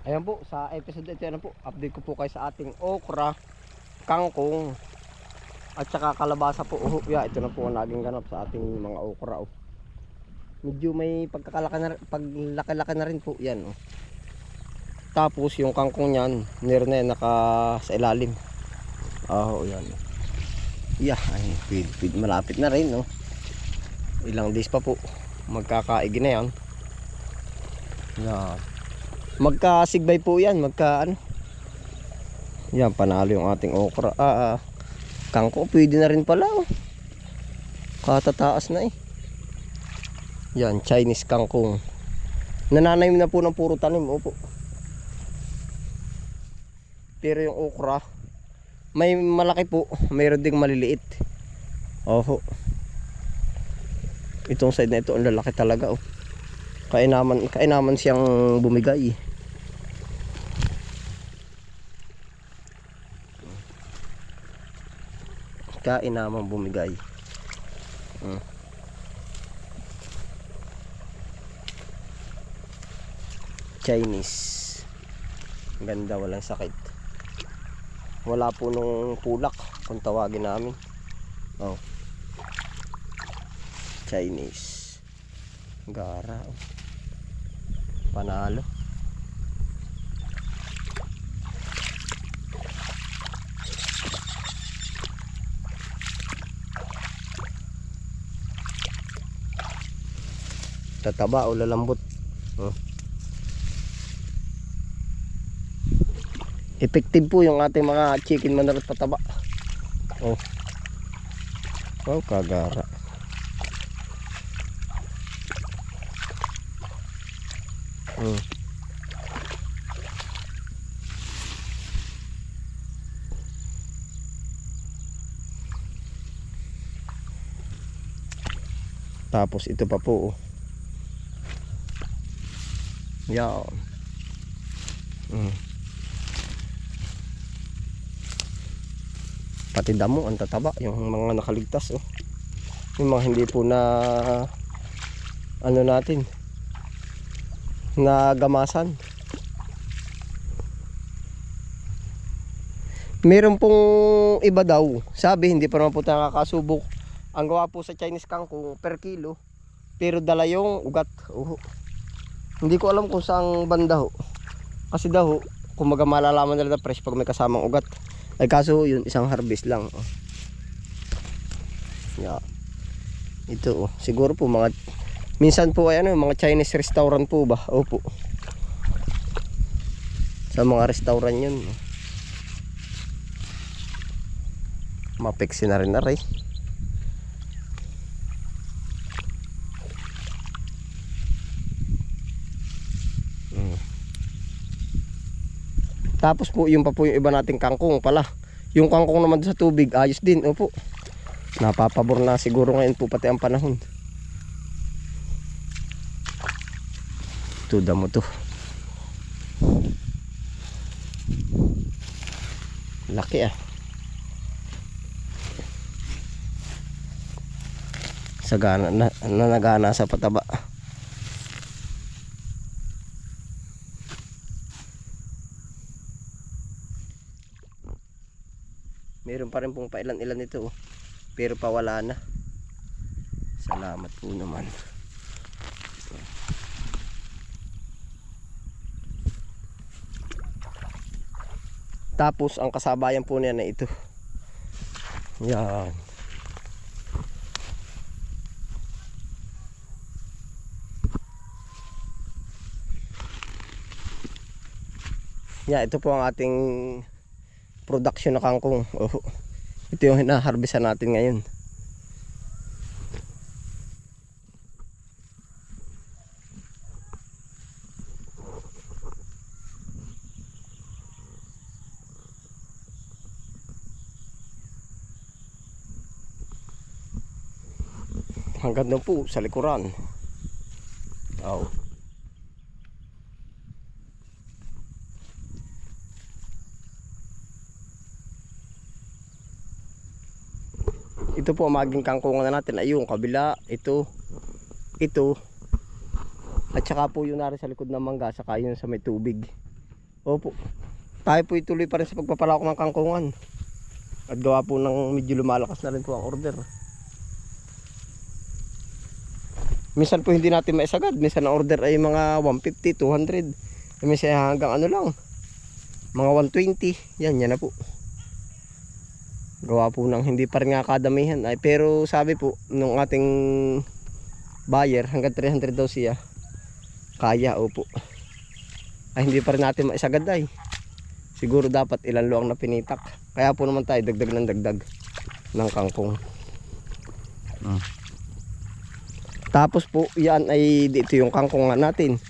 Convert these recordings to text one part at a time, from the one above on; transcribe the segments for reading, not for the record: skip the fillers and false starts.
Ayan po, sa episode ito yan po, update ko po kayo sa ating okra, kangkong, at saka kalabasa po. Yeah, ito na po ang naging ganap sa ating mga okra. Medyo may paglaki-laki na rin po yan. Tapos yung kangkong niyan, meron na yan, naka sa ilalim. Yan. Yeah, ay, malapit na rin. Ilang days pa po, magkakaigi na yan. Yeah. Magkasigbay po yan, yan, panalo yung ating okra. Kangkong pwede na rin pala. Katataas na yan, Chinese kangkong. Nanananim na po ng puro tanim. Opo. Pero yung okra, may malaki po, mayroon ding maliliit. Itong side na ito, ang lalaki talaga. Kainaman siyang bumigay. Kainaman bumigay. Chinese. Ganda, walang sakit. Wala po nung pulak kung tawagin namin. Chinese. Gara. Panalo. Tataba o lalambot. Effective po yung ating mga chicken manure pataba. Kagara. Tapos ito pa po. Yan. Pati damo ang tataba, yung mga nakaligtas. Yung mga hindi po na natin na gamasan. Meron pong iba daw, sabi hindi pa naman po nakakasubok. Ang gawa po sa Chinese kangkong per kilo, pero dala yung ugat. Hindi ko alam kung saang banda kasi daw kung malalaman nila na fresh pag may kasamang ugat. Ay kaso yun, isang harvest lang. Yeah. Ito siguro po mga minsan po ay mga Chinese restaurant po ba? Opo. Sa mga restaurant yun. Mapiksi na rin na rin. Tapos po yung pa po yung iba nating kangkong pala. Yung kangkong naman sa tubig ayos din. Opo. Napapabor na siguro ngayon po pati ang panahon. Tuda mo to. Laki Sagana na nagana sa pataba. Meron pa rin pong pailan-ilan ito pero pawala na. Salamat po naman. Tapos ang kasabayan po niya na ito. Yan. Ito po ang ating production na kangkong. Ito yung hinaharvestan natin ngayon. Hanggang doon po sa likuran. Ito po ang maging kangkungan natin ay yung kabila, ito, at saka po yung nari sa likod ng mangga, saka yun sa may tubig. Opo. Tayo po ituloy pa rin sa pagpapalawak ng kangkungan. At gawa po ng medyo lumalakas na rin po ang order. Minsan po hindi natin maisagad. Minsan ang order ay mga 150, 200. Minsan hanggang ano lang, mga 120. Yan na po. Gawa po ng hindi pa rin nga kadamihan. Ay, pero sabi po nung ating buyer, hanggang 300 daw siya. Kaya, opo. Ay, hindi pa rin natin maisagad ay. Siguro dapat ilan luang na pinitak. Kaya po naman tayo dagdag ng dagdag ng kangkong. Tapos po, yan ay dito yung kangkong natin.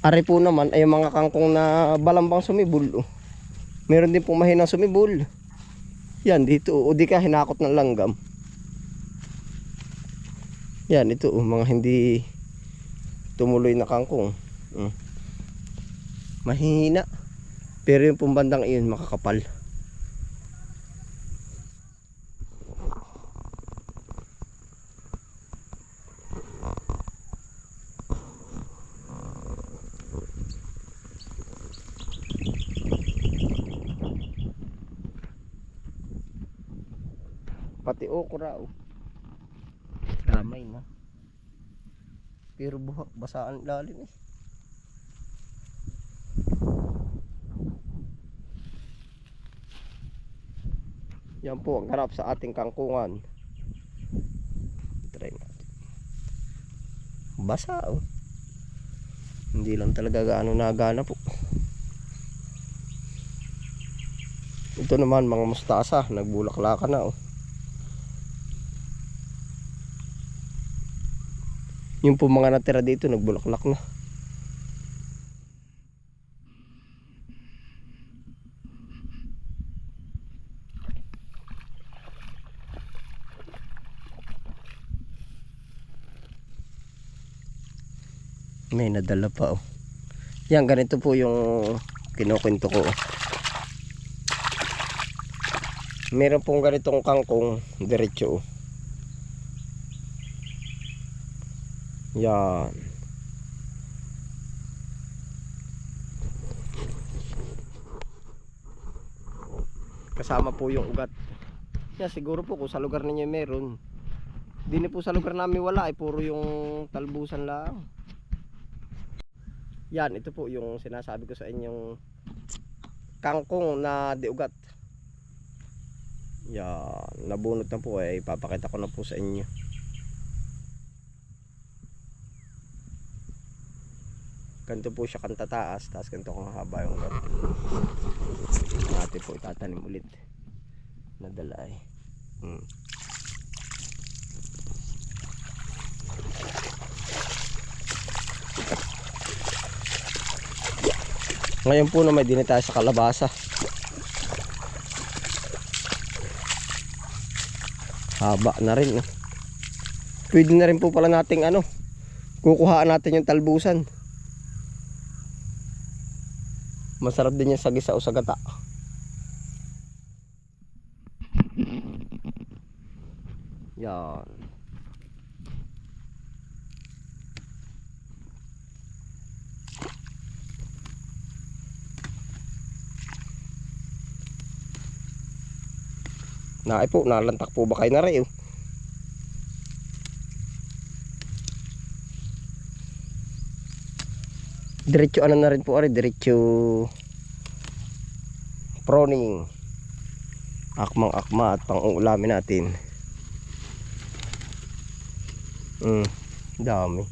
Ari po naman ay mga kangkong na balambang sumibol. Meron din po mahinang sumibol. Yan dito, o di ka hinakot ng langgam. Yan ito, mga hindi tumuloy na kangkong. Mahina. Pero yung pumbandang iyon makakapal. Pati okra ramay na. Pero buhak basaan lalim eh. Yan po ang ganap sa ating kangkungan. Try natin. Basa Hindi lang talaga gaano nagana po. Ito naman mga mustasa, nagbulaklakan na Yung po mga natira dito nagbulaklak na. May nadala pa Yan, ganito po yung kinukwento ko Meron pong ganitong kangkong diretso Yan. Kasama po yung ugat. Yan, siguro po kung sa lugar ninyo meron. Hindi po sa lugar namin wala, ay puro yung talbusan lang. Yan, ito po yung sinasabi ko sa inyong kangkong na di ugat. Yan, nabunot na po ay ipapakita ko na po sa inyo. Ganito po siya kantataas, tapos ganito kung haba yung ganito. Natin po itatanim ulit. Nadala ay. Ngayon po na may dini tayo sa kalabasa. Haba na rin. Pwede na rin po pala nating kukuhaan natin yung talbusan. Masarap din yan sa gisa o sa gata. Yan. Naay po, nalantak po ba kayo na rin? Diretso na rin po, diretso pruning. Akmang akma at pang-uulamin natin. Dami.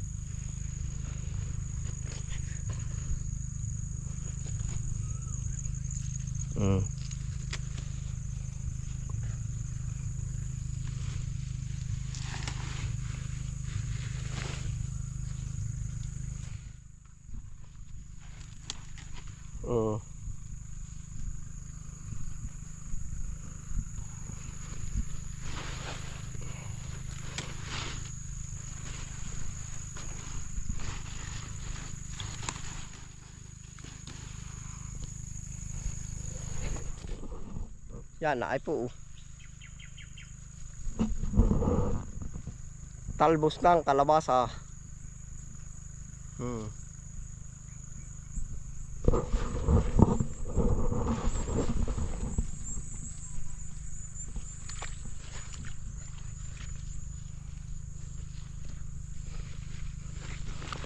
Yan, naay po. Talbos ng kalabasa.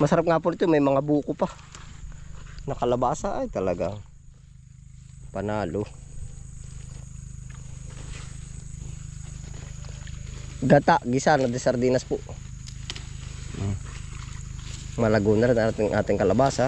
Masarap nga po ito, may mga buko pa. Nakalabasa ay talagang panalo. Gata, gisa na de sardinas po. Malago na rin ating kalabasa.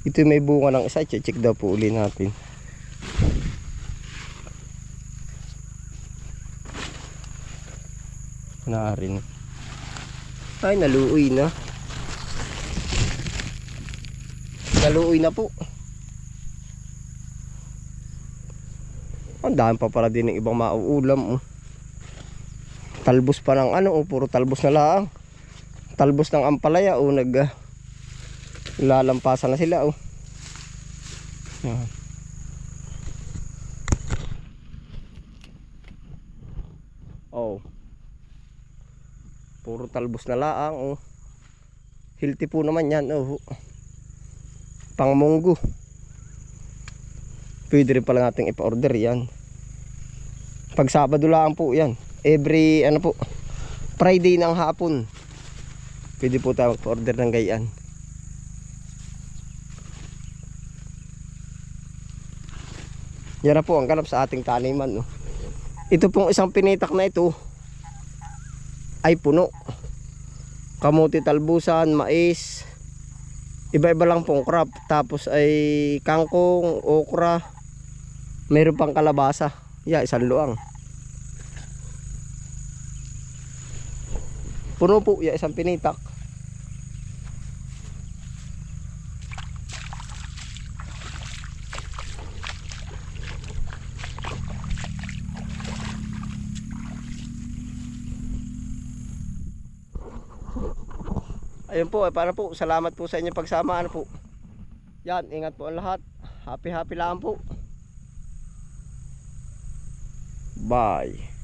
Ito may bunga ng isa, check daw po uli natin. Naarin. Ay, naluoy na. Naluoy na po. Ang dami pa para din ng ibang mauulam. Oh. Talbos pa ng ano, oh, puro talbos na lang. Talbos ng ampalaya, oh, lalampasan na sila, oh. Oh. Puro talbos na laang, oh. Healthy po naman yan, oh. Pangmunggo. Pwede rin pala nating ipa-order yan. Pag Sabado lang po yan. Every ano po, Friday ng hapon. Pwede po tayo magpa-order ng gayaan. Yan na po ang ganap sa ating taniman, no? Ito pong isang pinitak na ito ay puno. Kamuti, talbusan, mais, iba-iba lang pong crop. Tapos ay kangkong, okra, mayroon pang kalabasa. Isang luang. Puno po, isang pinitak. Ayun po, para po, salamat po sa inyong pagsama. Ano po? Yan, ingat po ang lahat. Happy lang po. Bye.